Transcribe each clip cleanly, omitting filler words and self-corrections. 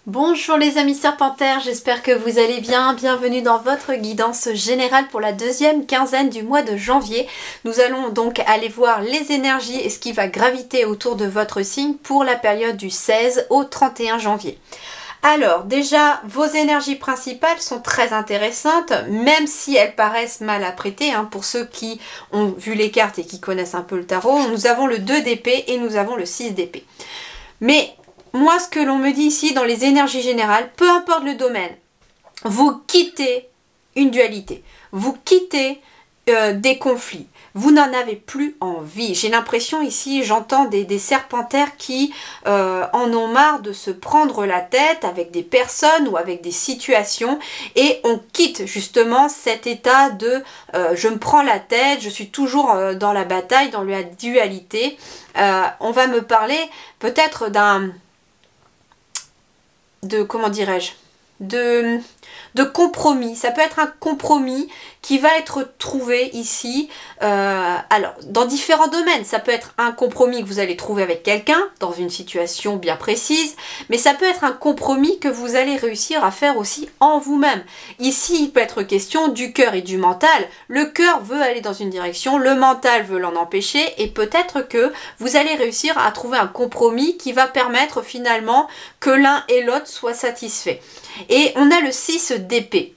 Bonjour les amis serpentaires, j'espère que vous allez bien. Bienvenue dans votre guidance générale pour la deuxième quinzaine du mois de janvier. Nous allons donc aller voir les énergies et ce qui va graviter autour de votre signe pour la période du 16 au 31 janvier. Alors déjà, vos énergies principales sont très intéressantes, même si elles paraissent mal apprêtées. Pour ceux qui ont vu les cartes et qui connaissent un peu le tarot, nous avons le 2 d'épée et nous avons le 6 d'épée. Mais moi, ce que l'on me dit ici dans les énergies générales, peu importe le domaine, vous quittez une dualité, vous quittez des conflits, vous n'en avez plus envie. J'ai l'impression ici, j'entends des serpentaires qui en ont marre de se prendre la tête avec des personnes ou avec des situations et on quitte justement cet état de je me prends la tête, je suis toujours dans la bataille, dans la dualité. On va me parler peut-être comment dirais-je, de compromis. Ça peut être un compromis qui va être trouvé ici, alors dans différents domaines. Ça peut être un compromis que vous allez trouver avec quelqu'un dans une situation bien précise, mais ça peut être un compromis que vous allez réussir à faire aussi en vous-même. Ici, il peut être question du cœur et du mental. Le cœur veut aller dans une direction, le mental veut l'en empêcher, et peut-être que vous allez réussir à trouver un compromis qui va permettre finalement que l'un et l'autre soient satisfaits. Et on a le 6 d'épée.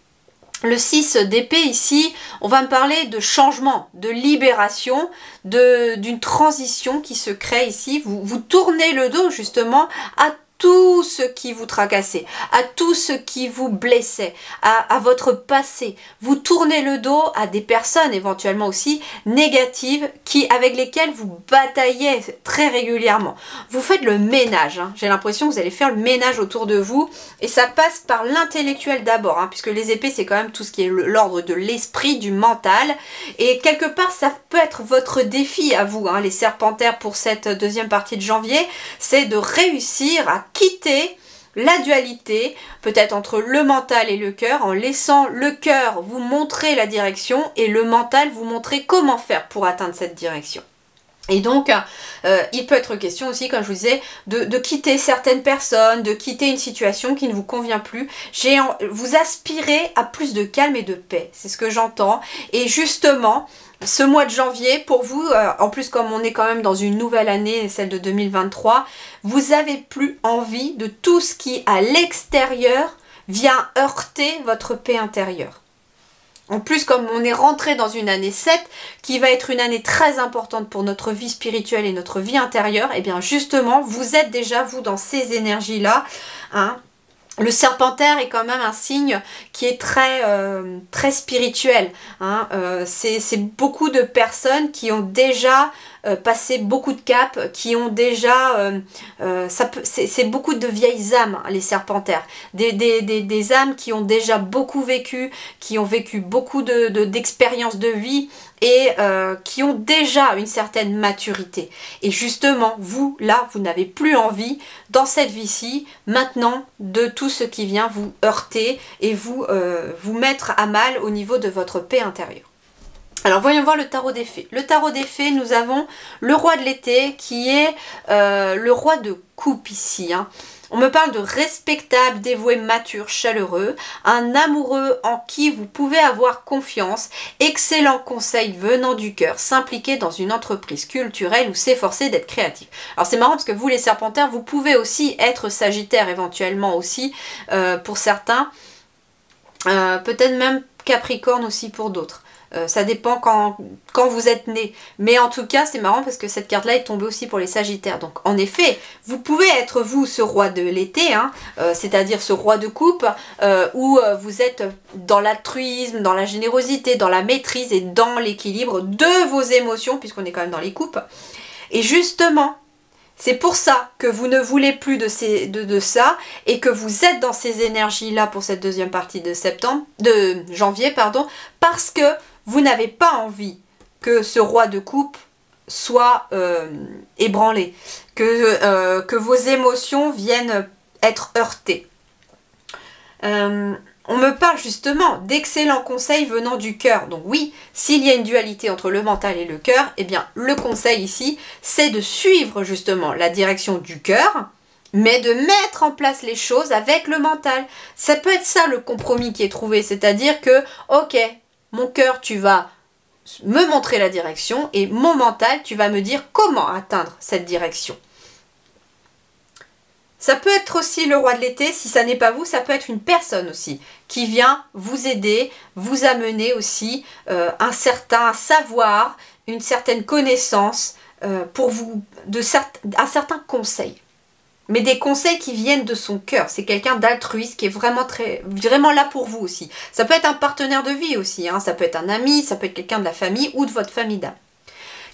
Le 6 d'épée ici, on va me parler de changement, de libération, d'une transition qui se crée ici. Vous tournez le dos justement à tout ce qui vous tracassait, à tout ce qui vous blessait, à votre passé. Vous tournez le dos à des personnes éventuellement aussi négatives avec lesquelles vous bataillez très régulièrement. Vous faites le ménage, J'ai l'impression que vous allez faire le ménage autour de vous et ça passe par l'intellectuel d'abord, puisque les épées c'est quand même tout ce qui est l'ordre de l'esprit, du mental, et quelque part ça peut être votre défi à vous, les serpentaires, pour cette deuxième partie de janvier, c'est de réussir à quitter la dualité, peut-être entre le mental et le cœur, en laissant le cœur vous montrer la direction et le mental vous montrer comment faire pour atteindre cette direction. Et donc, il peut être question aussi, comme je vous disais, de quitter certaines personnes, de quitter une situation qui ne vous convient plus. Vous aspirez à plus de calme et de paix, c'est ce que j'entends. Et justement, ce mois de janvier, pour vous, en plus comme on est quand même dans une nouvelle année, celle de 2023, vous n'avez plus envie de tout ce qui, à l'extérieur, vient heurter votre paix intérieure. En plus, comme on est rentré dans une année 7, qui va être une année très importante pour notre vie spirituelle et notre vie intérieure, et bien justement, vous êtes déjà, vous, dans ces énergies-là, Le serpentaire est quand même un signe qui est très spirituel. C'est beaucoup de personnes qui ont déjà passé beaucoup de caps, qui ont déjà... c'est beaucoup de vieilles âmes, les serpentaires. Des âmes qui ont déjà beaucoup vécu, qui ont vécu beaucoup d'expériences de vie et qui ont déjà une certaine maturité. Et justement, vous, là, vous n'avez plus envie, dans cette vie-ci, maintenant, de tout ce qui vient vous heurter et vous mettre à mal au niveau de votre paix intérieure. Alors voyons voir le tarot des fées. Le tarot des fées, nous avons le roi de l'été qui est le roi de coupe ici. On me parle de respectable, dévoué, mature, chaleureux, un amoureux en qui vous pouvez avoir confiance, excellent conseil venant du cœur, s'impliquer dans une entreprise culturelle ou s'efforcer d'être créatif. Alors c'est marrant parce que vous les serpentaires, vous pouvez aussi être sagittaire éventuellement aussi pour certains, peut-être même capricorne aussi pour d'autres. Ça dépend quand vous êtes né. Mais en tout cas, c'est marrant parce que cette carte-là est tombée aussi pour les sagittaires. Donc, en effet, vous pouvez être vous ce roi de l'été, c'est-à-dire ce roi de coupe, où vous êtes dans l'altruisme, dans la générosité, dans la maîtrise et dans l'équilibre de vos émotions, puisqu'on est quand même dans les coupes. Et justement, C'est pour ça que vous ne voulez plus de ça et que vous êtes dans ces énergies-là pour cette deuxième partie de janvier, pardon, parce que vous n'avez pas envie que ce roi de coupe soit ébranlé, que vos émotions viennent être heurtées. On me parle justement d'excellents conseils venant du cœur. Donc oui, s'il y a une dualité entre le mental et le cœur, eh bien le conseil ici, c'est de suivre justement la direction du cœur, mais de mettre en place les choses avec le mental. Ça peut être ça le compromis qui est trouvé, c'est-à-dire que, ok, mon cœur, tu vas me montrer la direction, et mon mental, tu vas me dire comment atteindre cette direction. Ça peut être aussi le roi de l'été, si ça n'est pas vous, ça peut être une personne aussi qui vient vous aider, vous amener aussi un certain savoir, une certaine connaissance pour vous, un certain conseil. Mais des conseils qui viennent de son cœur. C'est quelqu'un d'altruiste qui est vraiment là pour vous aussi. Ça peut être un partenaire de vie aussi, hein. Ça peut être un ami, ça peut être quelqu'un de la famille ou de votre famille d'âme.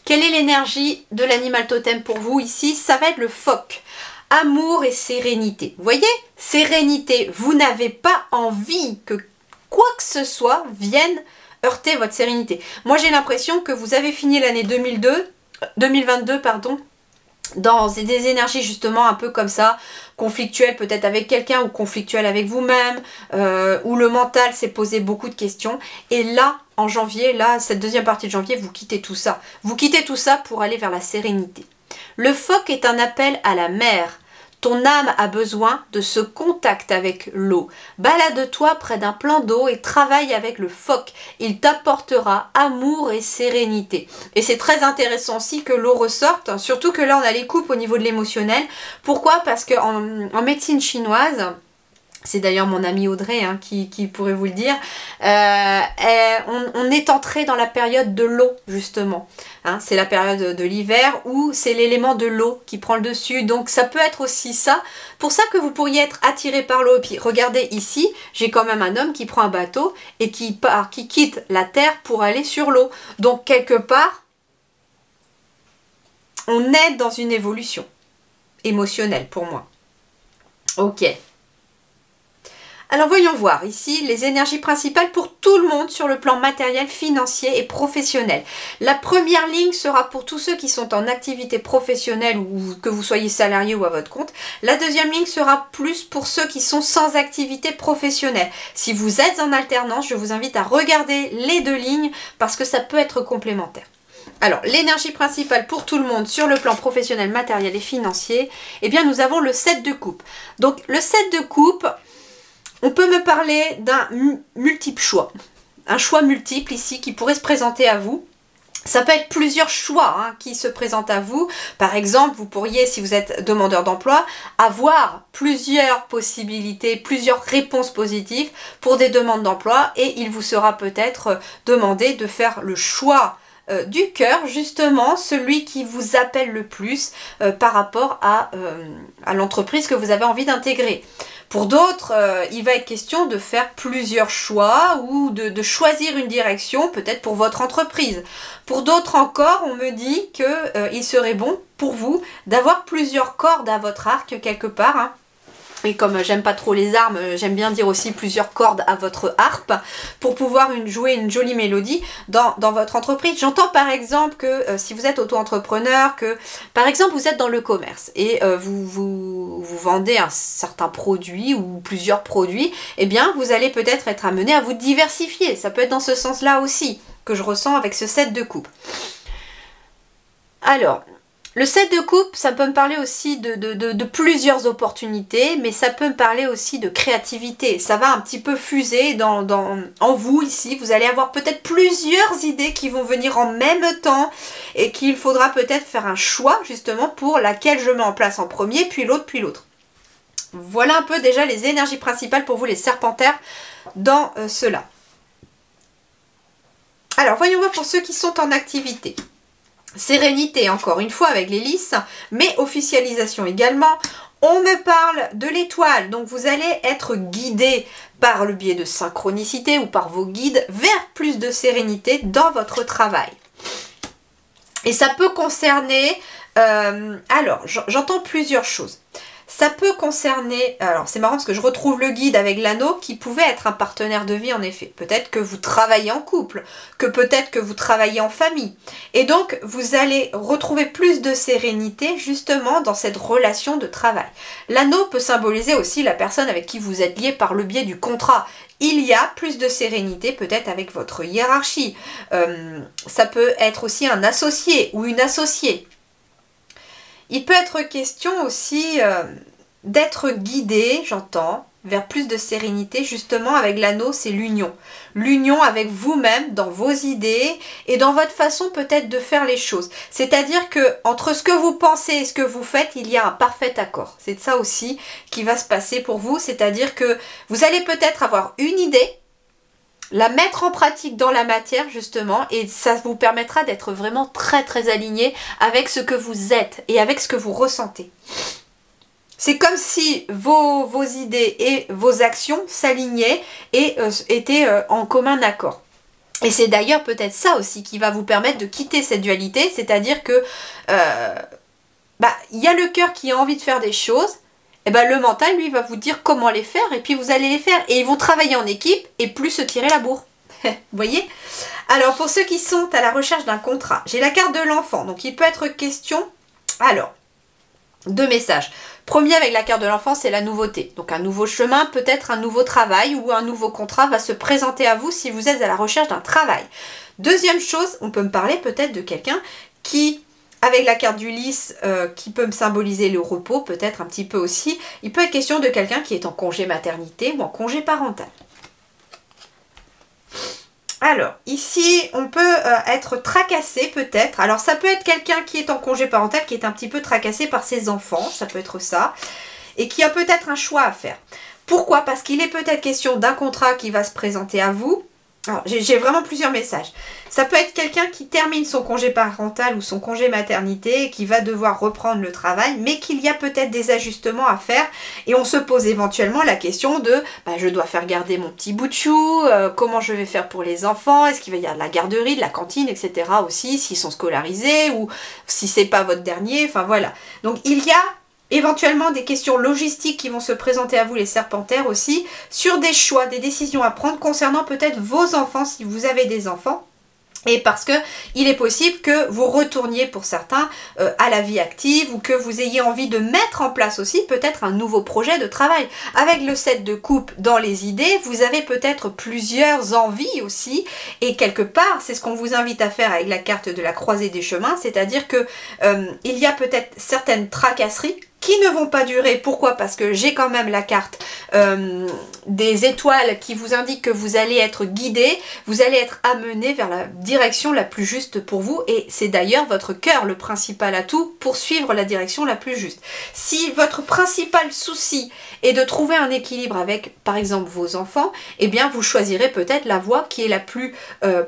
Quelle est l'énergie de l'animal totem pour vous ici? Ça va être le phoque. Amour et sérénité. Vous voyez? Sérénité. Vous n'avez pas envie que quoi que ce soit vienne heurter votre sérénité. Moi, j'ai l'impression que vous avez fini l'année 2022, pardon, dans des énergies justement un peu comme ça, conflictuelles peut-être avec quelqu'un ou conflictuelles avec vous-même, où le mental s'est posé beaucoup de questions. Et là, en janvier, là, cette deuxième partie de janvier, vous quittez tout ça. Vous quittez tout ça pour aller vers la sérénité. Le phoque est un appel à la mer. Ton âme a besoin de ce contact avec l'eau. Balade-toi près d'un plan d'eau et travaille avec le phoque. Il t'apportera amour et sérénité. Et c'est très intéressant aussi que l'eau ressorte, surtout que là on a les coupes au niveau de l'émotionnel. Pourquoi? Parce qu'en médecine chinoise, c'est d'ailleurs mon amie Audrey hein, qui pourrait vous le dire, on est entré dans la période de l'eau justement. Hein, c'est la période de l'hiver où c'est l'élément de l'eau qui prend le dessus. Donc ça peut être aussi ça. Pour ça que vous pourriez être attiré par l'eau. Puis regardez ici, j'ai quand même un homme qui prend un bateau et qui quitte la terre pour aller sur l'eau. Donc quelque part, on est dans une évolution émotionnelle pour moi. Ok. Alors voyons voir ici les énergies principales pour tout le monde sur le plan matériel, financier et professionnel. La première ligne sera pour tous ceux qui sont en activité professionnelle ou que vous soyez salarié ou à votre compte. La deuxième ligne sera plus pour ceux qui sont sans activité professionnelle. Si vous êtes en alternance, je vous invite à regarder les deux lignes parce que ça peut être complémentaire. Alors, l'énergie principale pour tout le monde sur le plan professionnel, matériel et financier, eh bien nous avons le 7 de coupe. Donc le 7 de coupe, on peut me parler d'un multiple choix. Un choix multiple ici qui pourrait se présenter à vous. Ça peut être plusieurs choix hein, qui se présentent à vous. Par exemple, vous pourriez, si vous êtes demandeur d'emploi, avoir plusieurs possibilités, plusieurs réponses positives pour des demandes d'emploi et il vous sera peut-être demandé de faire le choix du cœur, justement celui qui vous appelle le plus par rapport à l'entreprise que vous avez envie d'intégrer. Pour d'autres, il va être question de faire plusieurs choix ou de choisir une direction, peut-être pour votre entreprise. Pour d'autres encore, on me dit qu'il serait bon pour vous d'avoir plusieurs cordes à votre arc quelque part. Hein. Et comme j'aime pas trop les armes, j'aime bien dire aussi plusieurs cordes à votre harpe pour pouvoir jouer une jolie mélodie dans votre entreprise. J'entends par exemple que si vous êtes auto-entrepreneur, que par exemple vous êtes dans le commerce et vous vendez un certain produit ou plusieurs produits, eh bien vous allez peut-être être amené à vous diversifier. Ça peut être dans ce sens-là aussi que je ressens avec ce 7 de coupe. Alors, le 7 de coupe, ça peut me parler aussi de plusieurs opportunités, mais ça peut me parler aussi de créativité. Ça va un petit peu fuser en vous ici. Vous allez avoir peut-être plusieurs idées qui vont venir en même temps et qu'il faudra peut-être faire un choix justement pour laquelle je mets en place en premier, puis l'autre, puis l'autre. Voilà un peu déjà les énergies principales pour vous les serpentaires dans cela. Alors voyons voir pour ceux qui sont en activité. Sérénité, encore une fois, avec l'hélice, mais officialisation également. On me parle de l'étoile, donc vous allez être guidé par le biais de synchronicité ou par vos guides vers plus de sérénité dans votre travail. Et ça peut concerner Alors, j'entends plusieurs choses. Ça peut concerner, alors c'est marrant parce que je retrouve le guide avec l'anneau qui pouvait être un partenaire de vie en effet. Peut-être que vous travaillez en couple, que peut-être que vous travaillez en famille. Et donc vous allez retrouver plus de sérénité justement dans cette relation de travail. L'anneau peut symboliser aussi la personne avec qui vous êtes lié par le biais du contrat. Il y a plus de sérénité peut-être avec votre hiérarchie. Ça peut être aussi un associé ou une associée. Il peut être question aussi d'être guidé, j'entends, vers plus de sérénité. Justement, avec l'anneau, c'est l'union. L'union avec vous-même, dans vos idées et dans votre façon peut-être de faire les choses. C'est-à-dire que entre ce que vous pensez et ce que vous faites, il y a un parfait accord. C'est ça aussi qui va se passer pour vous. C'est-à-dire que vous allez peut-être avoir une idée, la mettre en pratique dans la matière justement, et ça vous permettra d'être vraiment très très aligné avec ce que vous êtes et avec ce que vous ressentez. C'est comme si vos idées et vos actions s'alignaient et étaient en commun accord. Et c'est d'ailleurs peut-être ça aussi qui va vous permettre de quitter cette dualité, c'est-à-dire que y a le cœur qui a envie de faire des choses, et le mental, lui, va vous dire comment les faire, et puis vous allez les faire. Et ils vont travailler en équipe, et plus se tirer la bourre. Vous voyez? Alors, pour ceux qui sont à la recherche d'un contrat, j'ai la carte de l'enfant. Donc, il peut être question... Alors, 2 messages. Premier, avec la carte de l'enfant, c'est la nouveauté. Donc, un nouveau chemin, peut-être un nouveau travail, ou un nouveau contrat va se présenter à vous si vous êtes à la recherche d'un travail. Deuxième chose, on peut me parler peut-être de quelqu'un qui... Avec la carte du lys qui peut me symboliser le repos, peut-être un petit peu aussi, il peut être question de quelqu'un qui est en congé maternité ou en congé parental. Alors, ici, on peut être tracassé peut-être. Alors, ça peut être quelqu'un qui est en congé parental, qui est un petit peu tracassé par ses enfants, ça peut être ça, et qui a peut-être un choix à faire. Pourquoi? Parce qu'il est peut-être question d'un contrat qui va se présenter à vous. Alors, j'ai vraiment plusieurs messages. Ça peut être quelqu'un qui termine son congé parental ou son congé maternité et qui va devoir reprendre le travail, mais qu'il y a peut-être des ajustements à faire et on se pose éventuellement la question de je dois faire garder mon petit bout de chou, comment je vais faire pour les enfants, est-ce qu'il va y avoir de la garderie, de la cantine, etc. aussi, s'ils sont scolarisés ou si c'est pas votre dernier, enfin voilà. Donc il y a éventuellement des questions logistiques qui vont se présenter à vous les serpentaires aussi, sur des choix, des décisions à prendre concernant peut-être vos enfants si vous avez des enfants. Et parce que il est possible que vous retourniez pour certains à la vie active ou que vous ayez envie de mettre en place aussi peut-être un nouveau projet de travail. Avec le 7 de coupe dans les idées, vous avez peut-être plusieurs envies aussi et quelque part, c'est ce qu'on vous invite à faire avec la carte de la croisée des chemins, c'est-à-dire que il y a peut-être certaines tracasseries qui ne vont pas durer. Pourquoi? Parce que j'ai quand même la carte des étoiles qui vous indique que vous allez être guidé, vous allez être amené vers la direction la plus juste pour vous et c'est d'ailleurs votre cœur le principal atout pour suivre la direction la plus juste. Si votre principal souci est de trouver un équilibre avec par exemple vos enfants, eh bien vous choisirez peut-être la voie qui est la plus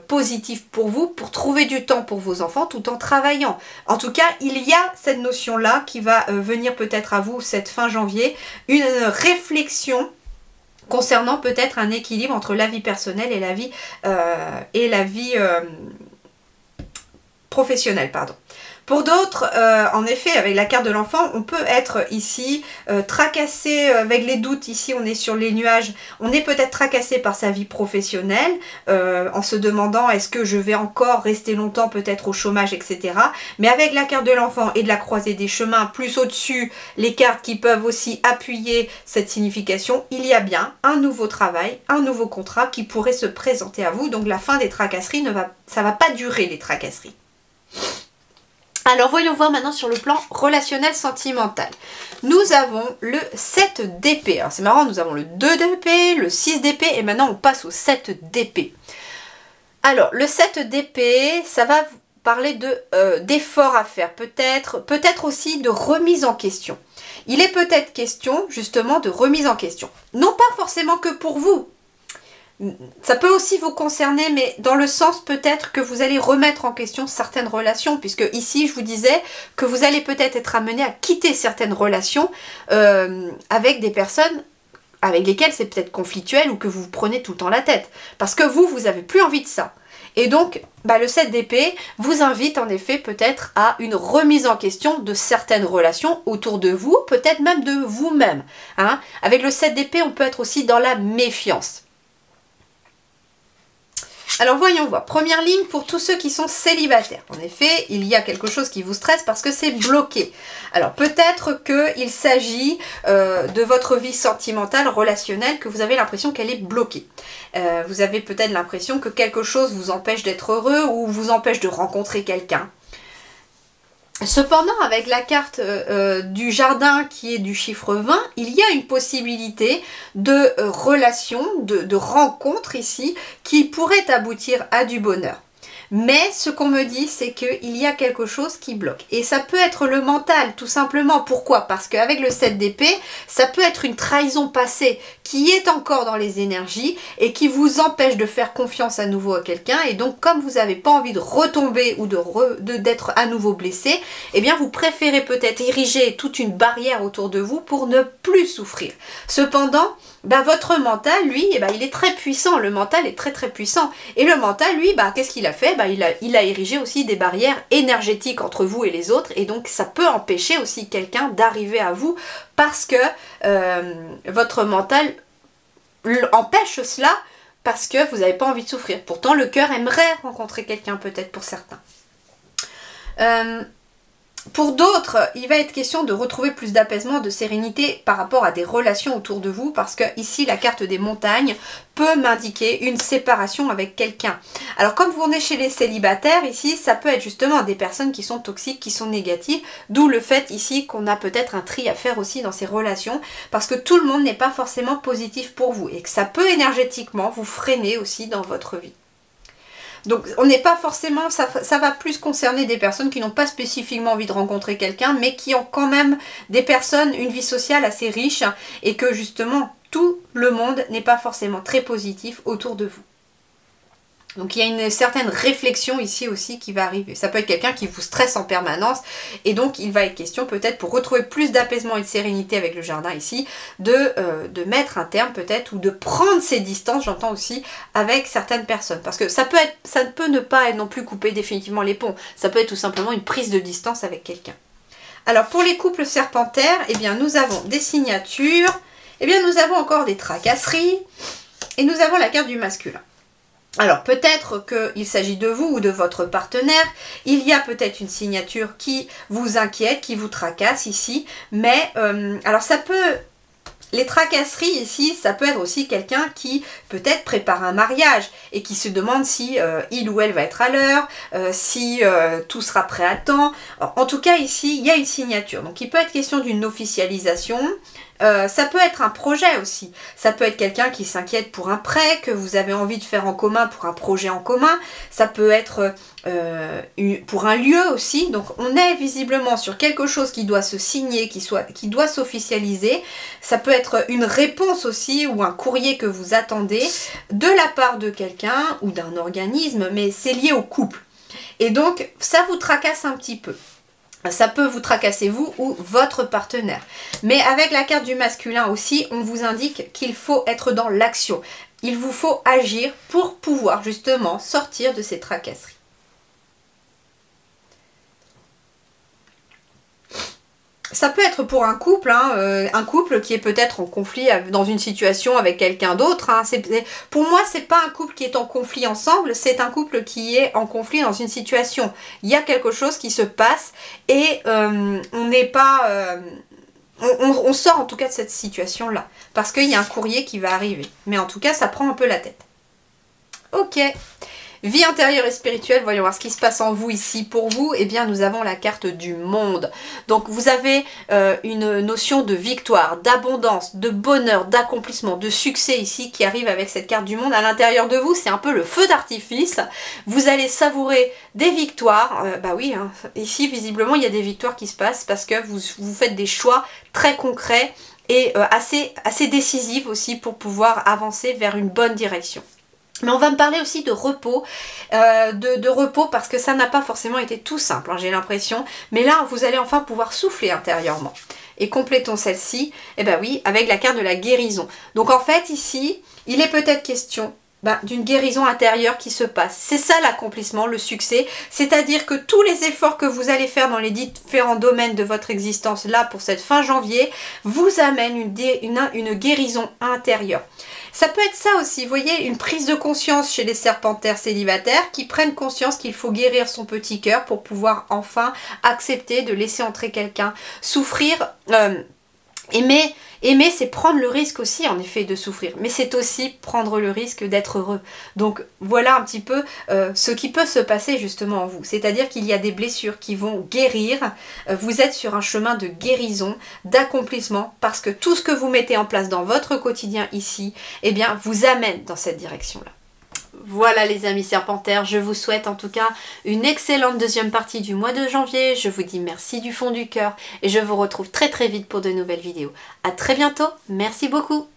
positive pour vous pour trouver du temps pour vos enfants tout en travaillant. En tout cas, il y a cette notion-là qui va venir peut-être à vous cette fin janvier, une réflexion concernant peut-être un équilibre entre la vie personnelle et la vie professionnelle, pardon. Pour d'autres, en effet, avec la carte de l'enfant, on peut être ici tracassé avec les doutes. Ici, on est sur les nuages. On est peut-être tracassé par sa vie professionnelle en se demandant est-ce que je vais encore rester longtemps peut-être au chômage, etc. Mais avec la carte de l'enfant et de la croisée des chemins, plus au-dessus, les cartes qui peuvent aussi appuyer cette signification, il y a bien un nouveau travail, un nouveau contrat qui pourrait se présenter à vous. Donc la fin des tracasseries, ça va pas durer les tracasseries. Alors voyons voir maintenant sur le plan relationnel sentimental. Nous avons le 7 d'épée. Alors c'est marrant, nous avons le 2 d'épée, le 6 d'épée et maintenant on passe au 7 d'épée. Alors le 7 d'épée, ça va vous parler d'efforts à faire, peut-être aussi de remise en question. Il est peut-être question justement de remise en question. Non pas forcément que pour vous. Ça peut aussi vous concerner, mais dans le sens peut-être que vous allez remettre en question certaines relations, puisque ici je vous disais que vous allez peut-être être amené à quitter certaines relations avec des personnes avec lesquels c'est peut-être conflictuel ou que vous vous prenez tout le temps la tête. Parce que vous avez plus envie de ça. Et donc, le 7 d'épée vous invite en effet peut-être à une remise en question de certaines relations autour de vous, peut-être même de vous-même. Hein. Avec le 7 d'épée, on peut être aussi dans la méfiance. Alors voyons voir, première ligne pour tous ceux qui sont célibataires. En effet, il y a quelque chose qui vous stresse parce que c'est bloqué. Alors peut-être qu'il s'agit de votre vie sentimentale, relationnelle, que vous avez l'impression qu'elle est bloquée. Vous avez peut-être l'impression que quelque chose vous empêche d'être heureux ou vous empêche de rencontrer quelqu'un. Cependant, avec la carte du jardin qui est du chiffre 20, il y a une possibilité de relation, de rencontre ici, qui pourrait aboutir à du bonheur. Mais ce qu'on me dit, c'est qu'il y a quelque chose qui bloque. Et ça peut être le mental, tout simplement. Pourquoi? Parce qu'avec le 7 d'épée, ça peut être une trahison passée qui est encore dans les énergies et qui vous empêche de faire confiance à nouveau à quelqu'un. Et donc, comme vous n'avez pas envie de retomber ou d'être à nouveau blessé, eh bien, vous préférez peut-être ériger toute une barrière autour de vous pour ne plus souffrir. Cependant, votre mental, lui, il est très puissant. Le mental est très très puissant. Et le mental, lui, qu'est-ce qu'il a fait? Il a érigé aussi des barrières énergétiques entre vous et les autres. Et donc, ça peut empêcher aussi quelqu'un d'arriver à vous parce que votre mental empêche cela parce que vous n'avez pas envie de souffrir. Pourtant, le cœur aimerait rencontrer quelqu'un peut-être pour certains. Pour d'autres, il va être question de retrouver plus d'apaisement, de sérénité par rapport à des relations autour de vous parce que ici, la carte des montagnes peut m'indiquer une séparation avec quelqu'un. Alors, comme vous venez chez les célibataires, ici, ça peut être justement des personnes qui sont toxiques, qui sont négatives, d'où le fait ici qu'on a peut-être un tri à faire aussi dans ces relations parce que tout le monde n'est pas forcément positif pour vous et que ça peut énergétiquement vous freiner aussi dans votre vie. Donc on n'est pas forcément, ça va plus concerner des personnes qui n'ont pas spécifiquement envie de rencontrer quelqu'un, mais qui ont quand même des personnes, une vie sociale assez riche, et que justement tout le monde n'est pas forcément très positif autour de vous. Donc il y a une certaine réflexion ici aussi qui va arriver. Ça peut être quelqu'un qui vous stresse en permanence et donc il va être question peut-être pour retrouver plus d'apaisement et de sérénité avec le jardin ici, de mettre un terme peut-être ou de prendre ses distances, j'entends aussi, avec certaines personnes. Parce que ça ne peut ne pas être non plus couper définitivement les ponts. Ça peut être tout simplement une prise de distance avec quelqu'un. Alors pour les couples serpentaires, eh bien nous avons des signatures, eh bien nous avons encore des tracasseries et nous avons la carte du masculin. Alors peut-être qu'il s'agit de vous ou de votre partenaire, il y a peut-être une signature qui vous inquiète, qui vous tracasse ici, mais alors ça peut... Les tracasseries ici, ça peut être aussi quelqu'un qui peut-être prépare un mariage et qui se demande si il ou elle va être à l'heure, si tout sera prêt à temps. Alors, en tout cas ici, il y a une signature. Donc il peut être question d'une officialisation. Ça peut être un projet aussi. Ça peut être quelqu'un qui s'inquiète pour un prêt que vous avez envie de faire en commun pour un projet en commun. Ça peut être pour un lieu aussi. Donc on est visiblement sur quelque chose qui doit se signer, qui doit s'officialiser. Ça peut être une réponse aussi ou un courrier que vous attendez de la part de quelqu'un ou d'un organisme, mais c'est lié au couple. Et donc ça vous tracasse un petit peu. Ça peut vous tracasser vous ou votre partenaire. Mais avec la carte du masculin aussi, on vous indique qu'il faut être dans l'action. Il vous faut agir pour pouvoir justement sortir de ces tracasseries. Ça peut être pour un couple, un couple qui est peut-être en conflit dans une situation avec quelqu'un d'autre. Pour moi, c'est pas un couple qui est en conflit ensemble, c'est un couple qui est en conflit dans une situation. Il y a quelque chose qui se passe et on n'est pas... on sort en tout cas de cette situation-là, parce qu'il y a un courrier qui va arriver. Mais en tout cas, ça prend un peu la tête. Ok. Vie intérieure et spirituelle, voyons voir ce qui se passe en vous ici. Pour vous, eh bien, nous avons la carte du monde. Donc, vous avez une notion de victoire, d'abondance, de bonheur, d'accomplissement, de succès ici qui arrive avec cette carte du monde. À l'intérieur de vous, c'est un peu le feu d'artifice. Vous allez savourer des victoires. Oui, ici, visiblement, il y a des victoires qui se passent parce que vous faites des choix très concrets et assez décisifs aussi pour pouvoir avancer vers une bonne direction. Mais on va me parler aussi de repos, de repos parce que ça n'a pas forcément été tout simple, j'ai l'impression. Mais là, vous allez enfin pouvoir souffler intérieurement. et complétons celle-ci, et ben oui, avec la carte de la guérison. Donc en fait ici, il est peut-être question d'une guérison intérieure qui se passe. C'est ça l'accomplissement, le succès, c'est-à-dire que tous les efforts que vous allez faire dans les différents domaines de votre existence là pour cette fin janvier vous amènent une guérison intérieure. Ça peut être ça aussi, vous voyez, une prise de conscience chez les serpentaires célibataires qui prennent conscience qu'il faut guérir son petit cœur pour pouvoir enfin accepter de laisser entrer quelqu'un, souffrir, aimer, c'est prendre le risque aussi, en effet, de souffrir. Mais c'est aussi prendre le risque d'être heureux. Donc, voilà un petit peu ce qui peut se passer justement en vous. C'est-à-dire qu'il y a des blessures qui vont guérir. Vous êtes sur un chemin de guérison, d'accomplissement, parce que tout ce que vous mettez en place dans votre quotidien ici, eh bien, vous amène dans cette direction-là. Voilà les amis serpentaires, je vous souhaite en tout cas une excellente deuxième partie du mois de janvier. Je vous dis merci du fond du cœur et je vous retrouve très vite pour de nouvelles vidéos. À très bientôt, merci beaucoup.